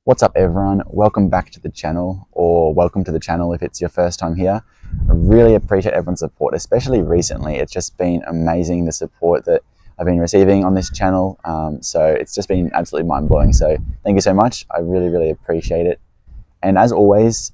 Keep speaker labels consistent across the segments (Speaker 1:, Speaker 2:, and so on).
Speaker 1: What's up everyone, welcome back to the channel, or welcome to the channel if it's your first time here. I really appreciate everyone's support, especially recently. It's just been amazing, the support that I've been receiving on this channel. So it's just been absolutely mind-blowing. So thank you so much, I really appreciate it. And as always,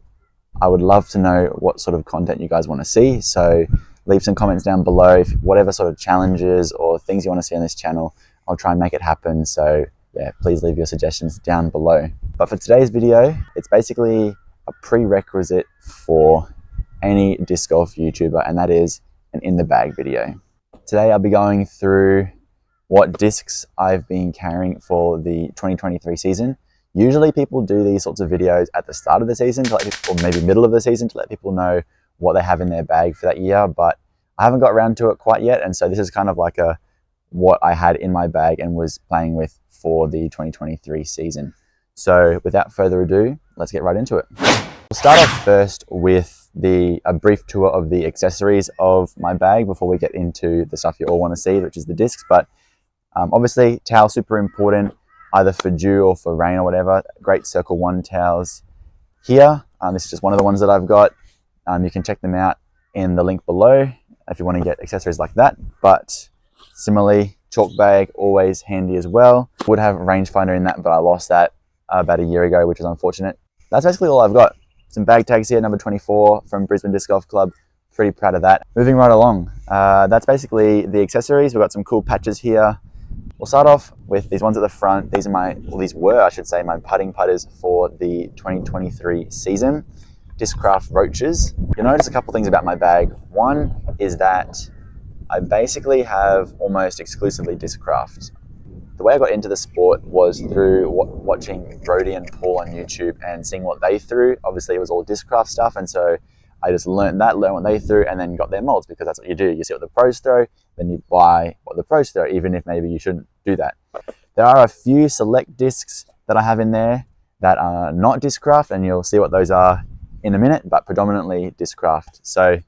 Speaker 1: I would love to know what sort of content you guys want to see. So leave some comments down below, if whatever sort of challenges or things you want to see on this channel, I'll try and make it happen. So yeah, please leave your suggestions down below. But for today's video, it's basically a prerequisite for any disc golf YouTuber, and that is an in the bag video. Today I'll be going through what discs I've been carrying for the 2023 season. Usually people do these sorts of videos at the start of the season, to let people, or maybe middle of the season, to let people know what they have in their bag for that year, but I haven't got around to it quite yet, and so this is kind of like what I had in my bag and was playing with for the 2023 season. So without further ado, let's get right into it. We'll start off first with a brief tour of the accessories of my bag before we get into the stuff you all want to see, which is the discs. But obviously, towels super important, either for dew or for rain or whatever. Great Circle 1 towels here. This is just one of the ones that I've got. You can check them out in the link below if you want to get accessories like that. But similarly, chalk bag, always handy as well. Would have a rangefinder in that, but I lost that about a year ago, which is unfortunate. That's basically all I've got. Some bag tags here, number 24 from Brisbane Disc Golf Club. Pretty proud of that. Moving right along, that's basically the accessories. We've got some cool patches here. We'll start off with these ones at the front. These are these were, I should say, my putting putters for the 2023 season. Discraft Roaches. You'll notice a couple things about my bag. One is that I basically have almost exclusively Discraft. The way I got into the sport was through watching Brody and Paul on YouTube and seeing what they threw. Obviously it was all Discraft stuff, and so I just learned what they threw and then got their molds, because that's what you do. You see what the pros throw, then you buy what the pros throw, even if maybe you shouldn't do that. There are a few select discs that I have in there that are not Discraft, and you'll see what those are in a minute, but predominantly Discraft. So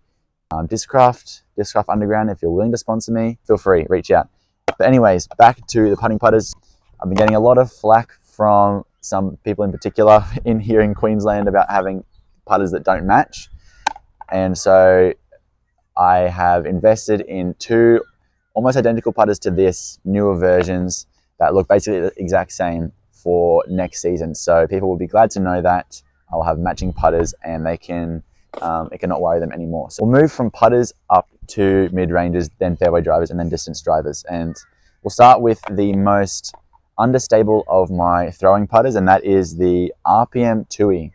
Speaker 1: Discraft Underground, if you're willing to sponsor me, feel free, reach out. But anyways, back to the putting putters. I've been getting a lot of flack from some people in particular here in Queensland about having putters that don't match. And so I have invested in two almost identical putters to this, newer versions that look basically the exact same for next season. So people will be glad to know that I'll have matching putters and it cannot worry them anymore. So we'll move from putters up to mid-ranges, then fairway drivers, and then distance drivers. And we'll start with the most understable of my throwing putters, and that is the RPM 2E.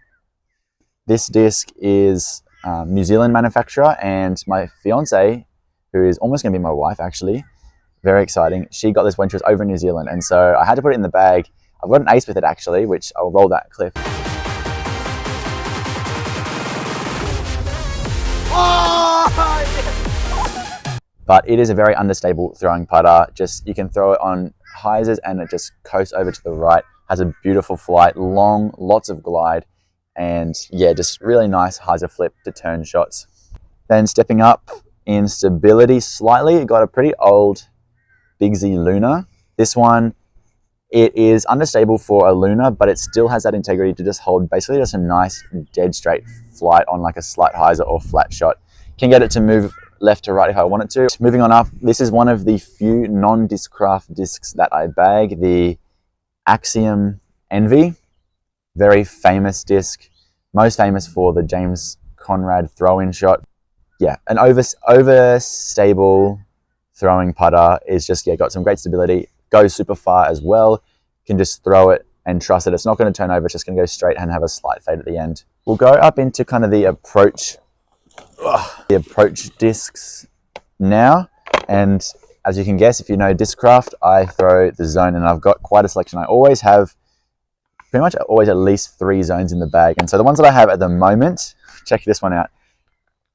Speaker 1: This disc is New Zealand manufacturer, and my fiance, who is almost going to be my wife actually, very exciting, she got this when she was over in New Zealand, and so I had to put it in the bag. I've got an ace with it actually, which I'll roll that clip. But it is a very understable throwing putter. Just, you can throw it on hyzers and it just coasts over to the right. Has a beautiful flight, long, lots of glide, and yeah, just really nice hyzer flip to turn shots. Then stepping up in stability slightly, got a pretty old Big Z Luna. This one, it is understable for a Luna, but it still has that integrity to just hold basically just a nice dead straight flight on like a slight hyzer or flat shot. Can get it to move left to right if I want it to. Moving on up, this is one of the few non-Discraft discs that I bag, the Axiom Envy. Very famous disc, most famous for the James Conrad throw-in shot. Yeah, an overstable throwing putter is just, yeah, got some great stability, goes super far as well, can just throw it and trust that it's not going to turn over, it's just going to go straight and have a slight fade at the end. We'll go up into kind of the approach discs now, and as you can guess, if you know Discraft, I throw the zone, and I've got quite a selection. I always have pretty much always at least 3 zones in the bag, and so the ones that I have at the moment, check this one out.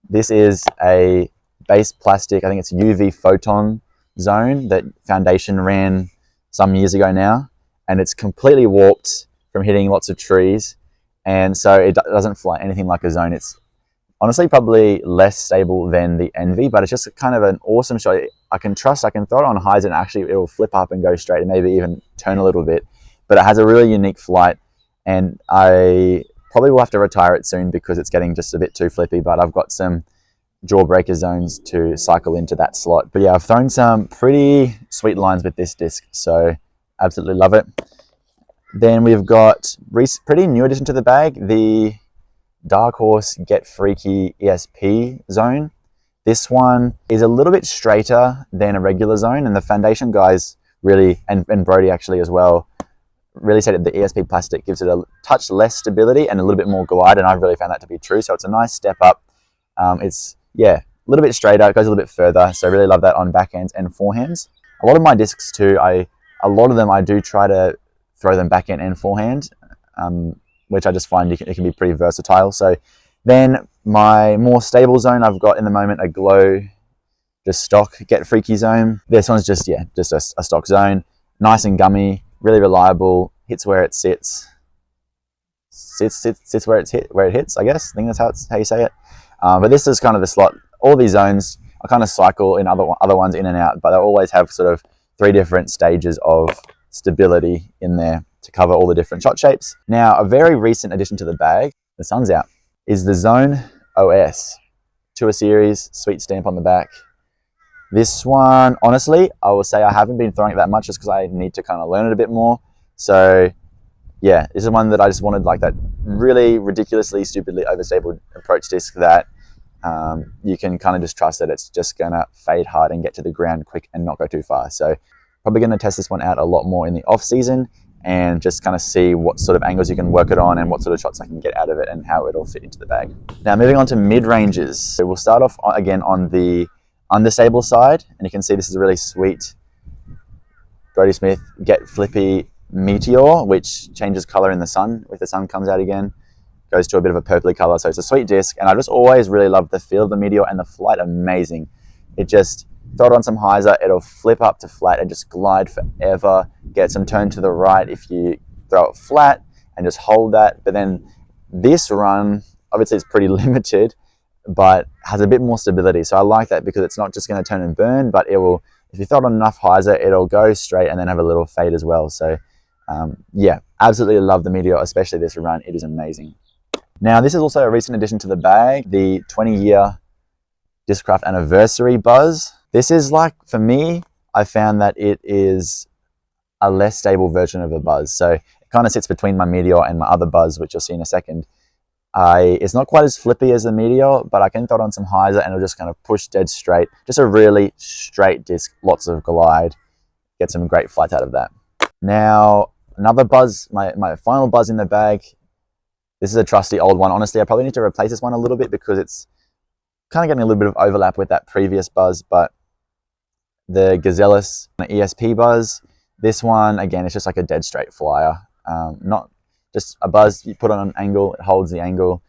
Speaker 1: This is a base plastic, I think it's UV photon zone that Foundation ran some years ago now, and it's completely warped from hitting lots of trees, and so it doesn't fly anything like a zone. It's honestly probably less stable than the Envy, but it's just kind of an awesome shot. I can throw it on highs and actually it will flip up and go straight and maybe even turn a little bit, but it has a really unique flight and I probably will have to retire it soon because it's getting just a bit too flippy, but I've got some jawbreaker zones to cycle into that slot. But yeah, I've thrown some pretty sweet lines with this disc, so absolutely love it. Then we've got pretty new addition to the bag, the Dark Horse Get Freaky ESP zone. This one is a little bit straighter than a regular zone, and the foundation guys really, and Brody actually as well, really said that the ESP plastic gives it a touch less stability and a little bit more glide, and I've really found that to be true. So it's a nice step up. It's, yeah, a little bit straighter, it goes a little bit further, so I really love that on backhands and forehands. A lot of my discs too, a lot of them I do try to throw them backhand and forehand, which I just find it can be pretty versatile. So then my more stable zone, I've got in the moment a Glow, just stock Get Freaky zone. This one's just, yeah, just a stock zone. Nice and gummy, really reliable, hits where it sits where it hits, I guess. I think that's how you say it. But this is kind of the slot. All these zones, I kind of cycle in other ones in and out, but they always have sort of 3 different stages of stability in there to cover all the different shot shapes. Now, a very recent addition to the bag, the sun's out, is the Zone OS. Tour Series, sweet stamp on the back. This one, honestly, I will say I haven't been throwing it that much just because I need to kind of learn it a bit more. So yeah, this is one that I just wanted, like that really ridiculously, stupidly overstable approach disc that you can kind of just trust that it's just gonna fade hard and get to the ground quick and not go too far. So probably gonna test this one out a lot more in the off season and just kind of see what sort of angles you can work it on and what sort of shots I can get out of it and how it'll fit into the bag. Now moving on to mid-ranges. So we'll start off again on the understable side, and you can see this is a really sweet Brody Smith Get Flippy Meteor, which changes color in the sun. If the sun comes out again, goes to a bit of a purpley color. So it's a sweet disc, and I just always really love the feel of the Meteor and the flight. Amazing. It just, throw it on some hyzer, it'll flip up to flat and just glide forever. Get some turn to the right if you throw it flat and just hold that. But then this run, obviously it's pretty limited, but has a bit more stability. So I like that because it's not just going to turn and burn, but it will, if you throw it on enough hyzer, it'll go straight and then have a little fade as well. So yeah, absolutely love the Meteor, especially this run. It is amazing. Now, this is also a recent addition to the bag, the 20-year Discraft Anniversary Buzz. This is like, for me, I found that it is a less stable version of a Buzz. So it kind of sits between my Meteor and my other Buzz, which you'll see in a second. It's not quite as flippy as the Meteor, but I can throw it on some hyzer and it'll just kind of push dead straight. Just a really straight disc, lots of glide. Get some great flights out of that. Now, another Buzz, my final Buzz in the bag. This is a trusty old one. Honestly, I probably need to replace this one a little bit because it's kind of getting a little bit of overlap with that previous Buzz, but the Gazellus ESP Buzz, this one, again, it's just like a dead straight flyer. Not just a Buzz, you put on an angle, it holds the angle.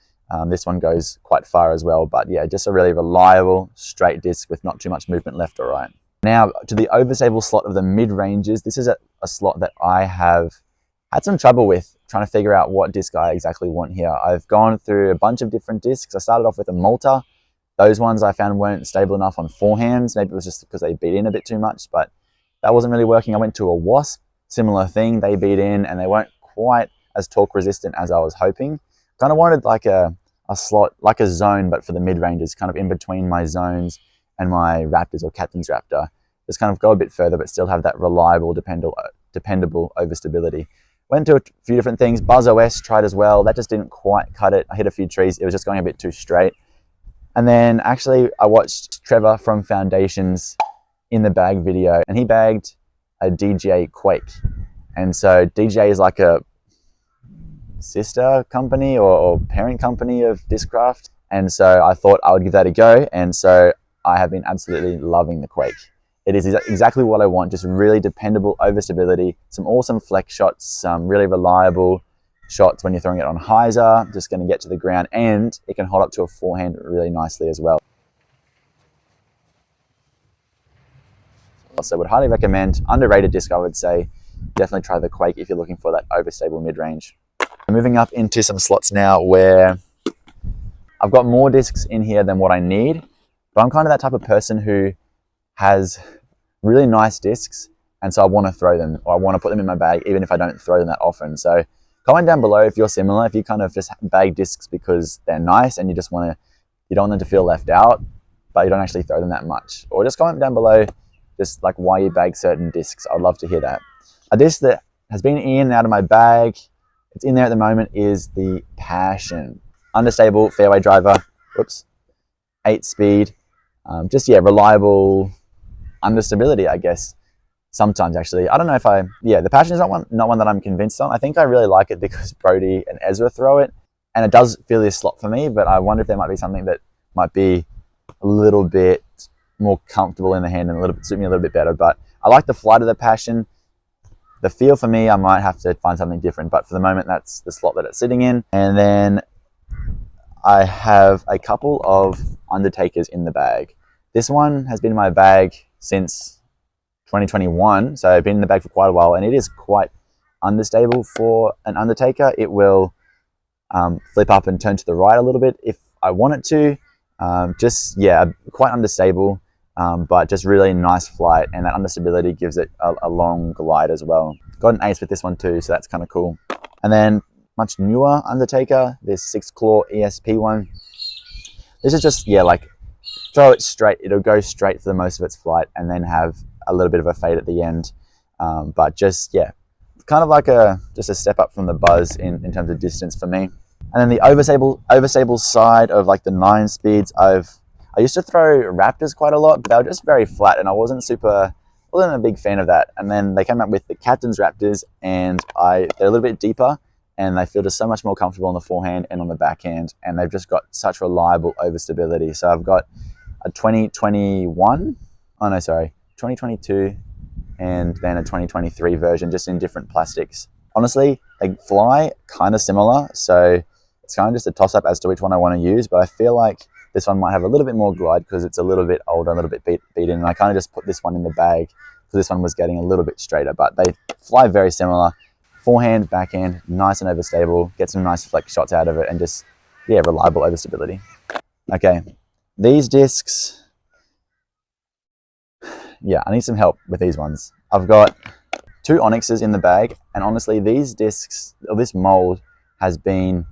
Speaker 1: This one goes quite far as well, but yeah, just a really reliable straight disc with not too much movement left or right. Now, to the overstable slot of the mid-ranges, this is a slot that I have had some trouble with trying to figure out what disc I exactly want here. I've gone through a bunch of different discs. I started off with a Malta. Those ones I found weren't stable enough on forehands. Maybe it was just because they beat in a bit too much, but that wasn't really working. I went to a Wasp, similar thing. They beat in and they weren't quite as torque resistant as I was hoping. Kind of wanted like a slot, like a zone, but for the mid-ranges, kind of in between my zones and my Raptors or Captain's Raptor. Just kind of go a bit further, but still have that reliable, dependable overstability. Went to a few different things. Buzz OS tried as well. That just didn't quite cut it. I hit a few trees. It was just going a bit too straight. And then actually I watched Trevor from Foundations in the bag video, and he bagged a DJ Quake. And so DJ is like a sister company or parent company of Discraft. And so I thought I would give that a go. And so I have been absolutely loving the Quake. It is exactly what I want, just really dependable overstability, some awesome flex shots, some really reliable shots when you're throwing it on hyzer, just going to get to the ground, and it can hold up to a forehand really nicely as well. So I would highly recommend, underrated disc I would say, definitely try the Quake if you're looking for that overstable mid-range. Moving up into some slots now where I've got more discs in here than what I need, but I'm kind of that type of person who has really nice discs, and so I want to throw them, or I want to put them in my bag even if I don't throw them that often. So Comment down below if you're similar, if you kind of just bag discs because they're nice and you just want to, you don't want them to feel left out, but you don't actually throw them that much. Or just comment down below just like why you bag certain discs. I'd love to hear that. A disc that has been in and out of my bag, it's in there at the moment, is the Passion. Understable fairway driver, whoops, 8-speed. Just, yeah, reliable understability, I guess. Sometimes, actually. I don't know if the Passion is not one that I'm convinced on. I think I really like it because Brody and Ezra throw it, and it does fill this slot for me, but I wonder if there might be something that might be a little bit more comfortable in the hand and suit me a little bit better. But I like the flight of the Passion. The feel for me, I might have to find something different, but for the moment, that's the slot that it's sitting in. And then I have a couple of Undertakers in the bag. This one has been in my bag since 2021, so I've been in the bag for quite a while, and it is quite understable for an Undertaker. It will flip up and turn to the right a little bit if I want it to. Just, yeah, quite understable. But just really nice flight, and that understability gives it a long glide as well. Got an ace with this one too, so that's kind of cool. And then much newer Undertaker, this 6-claw ESP one. This is just, yeah, like throw it straight. It'll go straight for the most of its flight and then have a little bit of a fade at the end. But just, yeah, kind of like just a step up from the Buzz in terms of distance for me. And then the overstable side of like the 9-speeds, I used to throw Raptors quite a lot, but they were just very flat, and I wasn't a big fan of that. And then they came up with the Captain's Raptors, and they're a little bit deeper, and they feel just so much more comfortable on the forehand and on the backhand, and they've just got such reliable overstability. So I've got a 2022, and then a 2023 version, just in different plastics. Honestly, they fly kind of similar, so it's kind of just a toss-up as to which one I want to use, but I feel like this one might have a little bit more glide because it's a little bit older, a little bit beaten. And I kind of just put this one in the bag because this one was getting a little bit straighter, but they fly very similar. Forehand, backhand, nice and overstable, get some nice flex shots out of it, and just, yeah, reliable overstability. Okay, these discs, yeah, I need some help with these ones. I've got 2 Onyxes in the bag, and honestly, these discs, or this mold, has been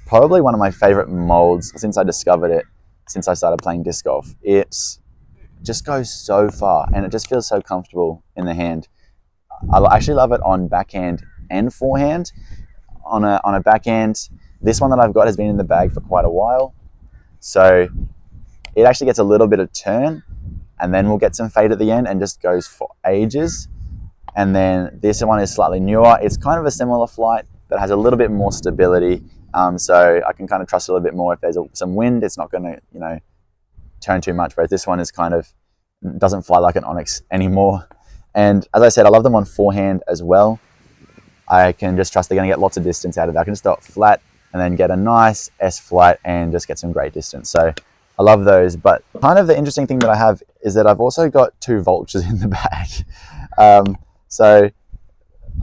Speaker 1: probably one of my favorite molds since I discovered it. Since I started playing disc golf, it just goes so far, and it just feels so comfortable in the hand. I actually love it on backhand and forehand. On a backhand, this one that I've got has been in the bag for quite a while, so it actually gets a little bit of turn, and then we'll get some fade at the end, and just goes for ages. And then this one is slightly newer. It's kind of a similar flight, but has a little bit more stability. So I can kind of trust it a little bit more. If there's some wind, it's not going to, turn too much. Whereas this one is kind of, doesn't fly like an Onyx anymore. And as I said, I love them on forehand as well. I can just trust they're going to get lots of distance out of that. I can just throw it flat and then get a nice S flight and just get some great distance. So I love those. But kind of the interesting thing that I have is that I've also got 2 Vultures in the bag. So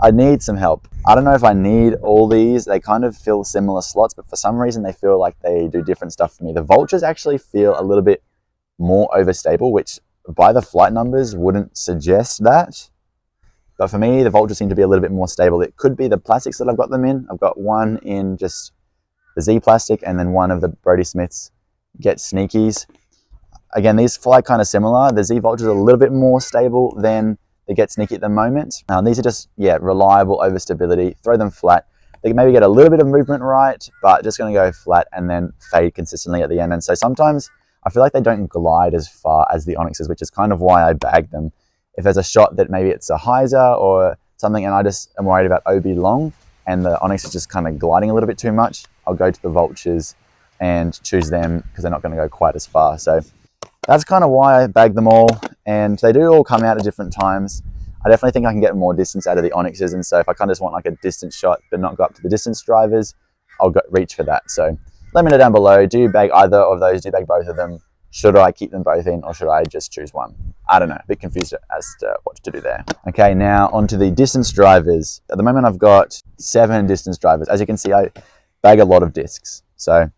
Speaker 1: I need some help. I don't know if I need all these. They kind of fill similar slots, but for some reason they feel like they do different stuff for me. The Vultures actually feel a little bit more overstable, which by the flight numbers wouldn't suggest that. But for me, the Vultures seem to be a little bit more stable. It could be the plastics that I've got them in. I've got one in just the Z plastic, and then one of the Brody Smith's Get Sneakies. Again, these fly kind of similar. The Z Vultures are a little bit more stable than they Get Sneaky at the moment. These are just, yeah, reliable overstability. Throw them flat. They can maybe get a little bit of movement right, but just going to go flat and then fade consistently at the end. And so sometimes I feel like they don't glide as far as the Onyxes, which is kind of why I bag them. If there's a shot that maybe it's a hyzer or something, and I just am worried about OB long, and the Onyx is just kind of gliding a little bit too much, I'll go to the Vultures and choose them because they're not going to go quite as far. So that's kind of why I bag them all, and they do all come out at different times. I definitely think I can get more distance out of the Onyxes, and so if I kind of just want like a distance shot but not go up to the distance drivers, I'll reach for that. So let me know down below, do you bag either of those? Do you bag both of them? Should I keep them both in, or should I just choose one? I don't know, a bit confused as to what to do there. Okay, now onto the distance drivers. At the moment I've got 7 distance drivers. As you can see, I bag a lot of discs. So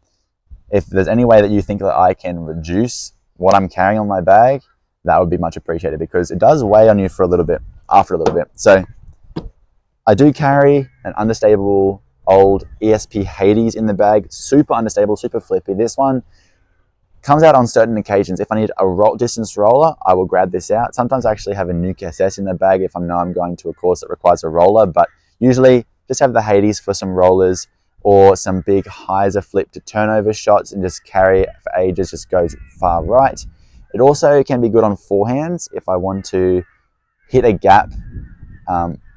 Speaker 1: if there's any way that you think that I can reduce what I'm carrying on my bag, that would be much appreciated, because it does weigh on you for a little bit, after a little bit. So I do carry an understable old ESP Hades in the bag. Super understable, super flippy. This one comes out on certain occasions. If I need a distance roller, I will grab this out. Sometimes I actually have a Nuke SS in the bag if I know I'm going to a course that requires a roller, but usually just have the Hades for some rollers or some big hyzer flip to turnover shots and just carry it for ages, just goes far right. It also can be good on forehands if I want to hit a gap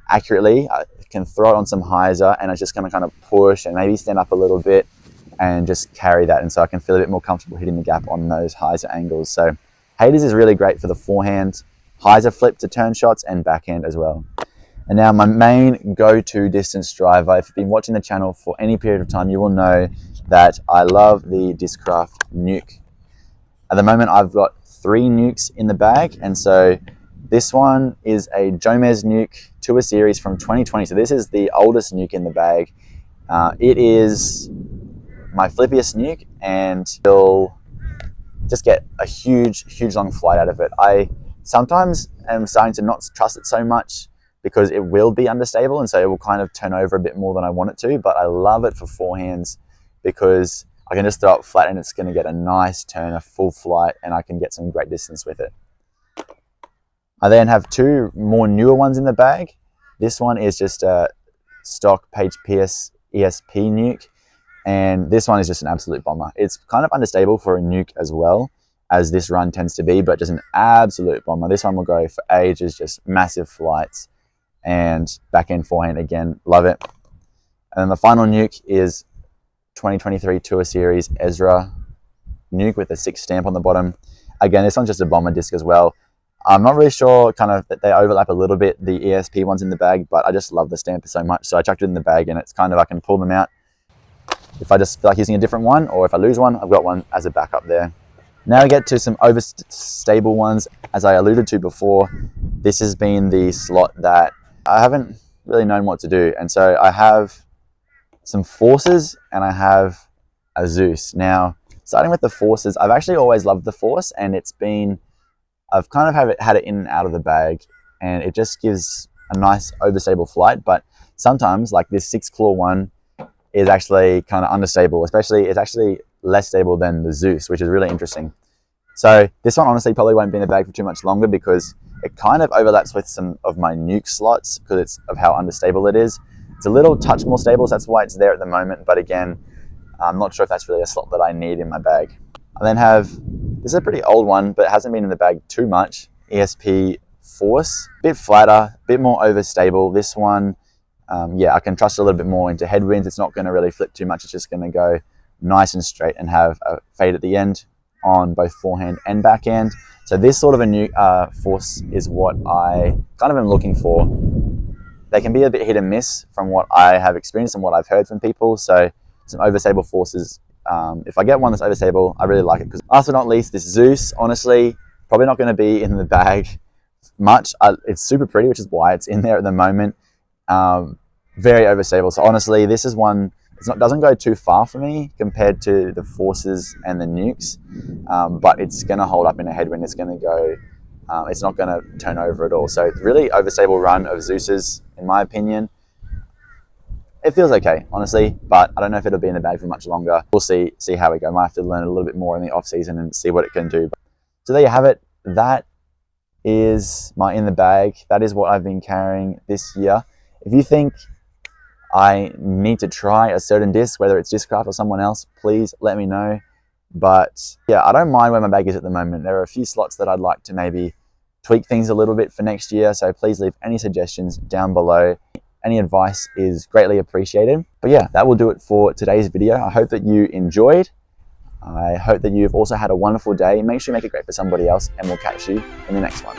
Speaker 1: accurately. I can throw it on some hyzer and it's just going to kind of push and maybe stand up a little bit and just carry that, and so I can feel a bit more comfortable hitting the gap on those hyzer angles. So Hades is really great for the forehand, hyzer flip to turn shots, and backhand as well. And now my main go-to distance driver, if you've been watching the channel for any period of time, you will know that I love the Discraft Nuke. At the moment I've got 3 Nukes in the bag, and so this one is a Jomez Nuke Tour Series from 2020. So this is the oldest Nuke in the bag. It is my flippiest Nuke, and you'll just get a huge long flight out of it. I sometimes am starting to not trust it so much because it will be understable, and so it will kind of turn over a bit more than I want it to, but I love it for forehands because I can just throw it flat and it's going to get a nice turn, a full flight, and I can get some great distance with it. I then have 2 more newer ones in the bag. This one is just a stock Page Pierce ESP Nuke, and this one is just an absolute bomber. It's kind of understable for a Nuke as well, as this run tends to be, but just an absolute bomber. This one will go for ages, just massive flights, and backhand, forehand, again, love it. And then the final Nuke is 2023 Tour Series Ezra Nuke with a 6 stamp on the bottom. Again, this one's just a bomber disc as well. I'm not really sure kind of that they overlap a little bit, the ESP ones in the bag, but I just love the stamper so much, so I chucked it in the bag, and it's kind of, I can pull them out if I just feel like using a different one, or if I lose one, I've got one as a backup there. Now we get to some overstable ones. As I alluded to before, this has been the slot that I haven't really known what to do, and so I have some Forces and I have a Zeus. Now, starting with the Forces, I've actually always loved the Force, and I've kind of had it in and out of the bag, and it just gives a nice overstable flight, but sometimes, like this 6-claw one, is actually kind of understable, especially it's actually less stable than the Zeus, which is really interesting. So this one honestly probably won't be in the bag for too much longer because it kind of overlaps with some of my Nuke slots because of how understable it is. It's a little touch more stable, so that's why it's there at the moment, but again, I'm not sure if that's really a slot that I need in my bag. I then have, this is a pretty old one, but it hasn't been in the bag too much, ESP Force. A bit flatter, a bit more overstable. This one, yeah, I can trust a little bit more into headwinds. It's not going to really flip too much. It's just going to go nice and straight and have a fade at the end on both forehand and backhand. So this sort of a new Force is what I kind of am looking for. They can be a bit hit and miss from what I have experienced and what I've heard from people. So some overstable Forces. If I get one that's overstable, I really like it. Because last but not least, this Zeus, honestly, probably not going to be in the bag much. It's super pretty, which is why it's in there at the moment. Very overstable. So honestly, this is one, doesn't go too far for me compared to the Forces and the Nukes, but it's going to hold up in a headwind. It's going to go, it's not going to turn over at all. So really overstable run of Zeus's, in my opinion. It feels okay, honestly, but I don't know if it'll be in the bag for much longer. We'll see how we go. Might have to learn a little bit more in the off season and see what it can do. So there you have it. That is my in the bag. That is what I've been carrying this year. If you think I need to try a certain disc, whether it's Discraft or someone else, please let me know. But yeah, I don't mind where my bag is at the moment. There are a few slots that I'd like to maybe tweak things a little bit for next year. So please leave any suggestions down below. Any advice is greatly appreciated. But yeah, that will do it for today's video. I hope that you enjoyed. I hope that you've also had a wonderful day. Make sure you make it great for somebody else, and we'll catch you in the next one.